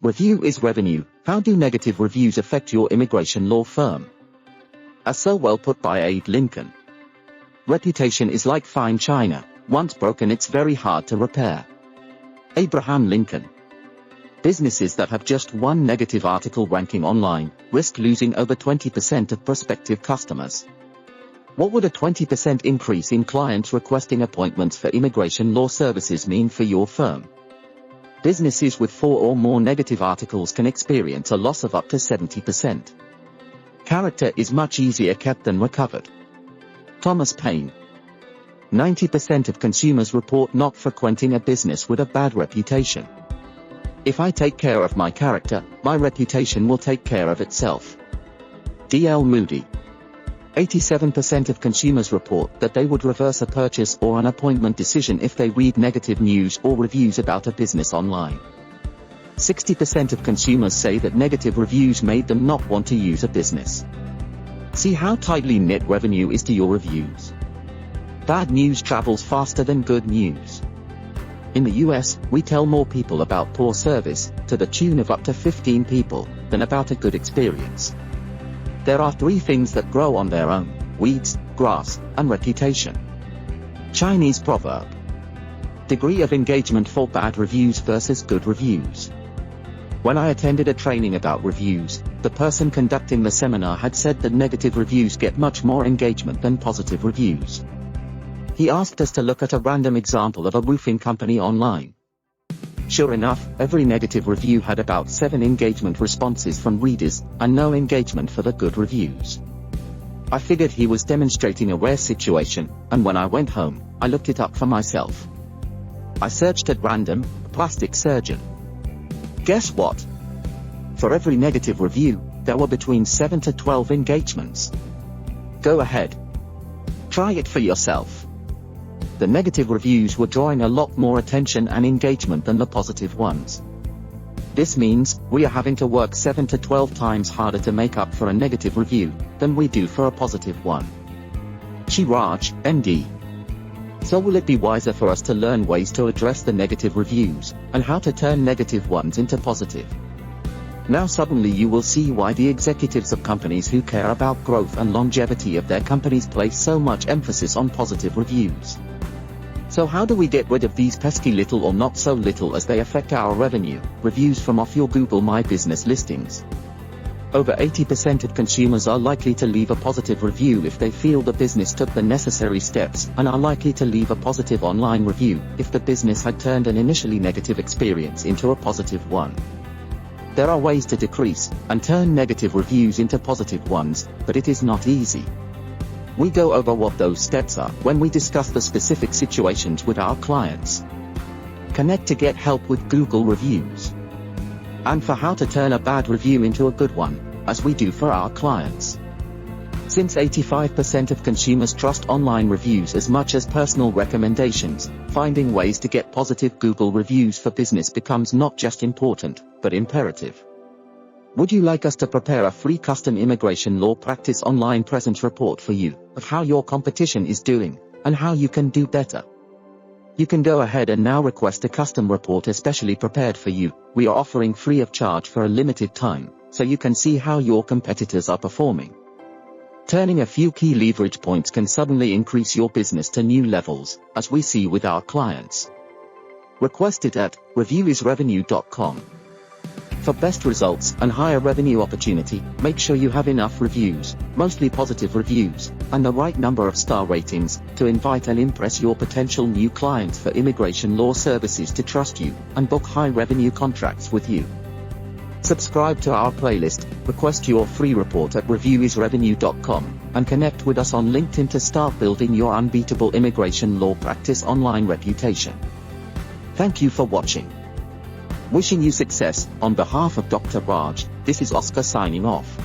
Review is revenue. How do negative reviews affect your immigration law firm? As so well put by Abe Lincoln. Reputation is like fine china. Once broken, it's very hard to repair. Abraham Lincoln. Businesses that have just one negative article ranking online risk losing over 20% of prospective customers. What would a 20% increase in clients requesting appointments for immigration law services mean for your firm? Businesses with 4 or more negative articles can experience a loss of up to 70%. Character is much easier kept than recovered. Thomas Paine. 90% of consumers report not frequenting a business with a bad reputation. If I take care of my character, my reputation will take care of itself. D.L. Moody. 87% of consumers report that they would reverse a purchase or an appointment decision if they read negative news or reviews about a business online. 60% of consumers say that negative reviews made them not want to use a business. See how tightly knit revenue is to your reviews. Bad news travels faster than good news. In the US, we tell more people about poor service, to the tune of up to 15 people, than about a good experience. There are 3 things that grow on their own: weeds, grass, and reputation. Chinese proverb. Degree of engagement for bad reviews versus good reviews. When I attended a training about reviews, the person conducting the seminar had said that negative reviews get much more engagement than positive reviews. He asked us to look at a random example of a roofing company online. Sure enough, every negative review had about 7 engagement responses from readers, and no engagement for the good reviews. I figured he was demonstrating a rare situation, and when I went home, I looked it up for myself. I searched at random, plastic surgeon. Guess what? For every negative review, there were between 7 to 12 engagements. Go ahead. Try it for yourself. The negative reviews were drawing a lot more attention and engagement than the positive ones. This means, we are having to work 7 to 12 times harder to make up for a negative review, than we do for a positive one. Shiraj, MD. So will it be wiser for us to learn ways to address the negative reviews, and how to turn negative ones into positive? Now suddenly you will see why the executives of companies who care about growth and longevity of their companies place so much emphasis on positive reviews. So how do we get rid of these pesky little or not so little as they affect our revenue, reviews from off your Google My Business listings? Over 80% of consumers are likely to leave a positive review if they feel the business took the necessary steps, and are likely to leave a positive online review if the business had turned an initially negative experience into a positive one. There are ways to decrease and turn negative reviews into positive ones, but it is not easy. We go over what those steps are when we discuss the specific situations with our clients. Connect to get help with Google reviews. And for how to turn a bad review into a good one, as we do for our clients. Since 85% of consumers trust online reviews as much as personal recommendations, finding ways to get positive Google reviews for business becomes not just important, but imperative. Would you like us to prepare a free custom immigration law practice online presence report for you, of how your competition is doing, and how you can do better? You can go ahead and now request a custom report especially prepared for you. We are offering free of charge for a limited time, so you can see how your competitors are performing. Turning a few key leverage points can suddenly increase your business to new levels, as we see with our clients. Request it at reviewisrevenue.com. For best results and higher revenue opportunity, make sure you have enough reviews, mostly positive reviews, and the right number of star ratings, to invite and impress your potential new clients for immigration law services to trust you, and book high revenue contracts with you. Subscribe to our playlist, request your free report at reviewisrevenue.com, and connect with us on LinkedIn to start building your unbeatable immigration law practice online reputation. Thank you for watching. Wishing you success, on behalf of Dr. Raj, this is Oscar signing off.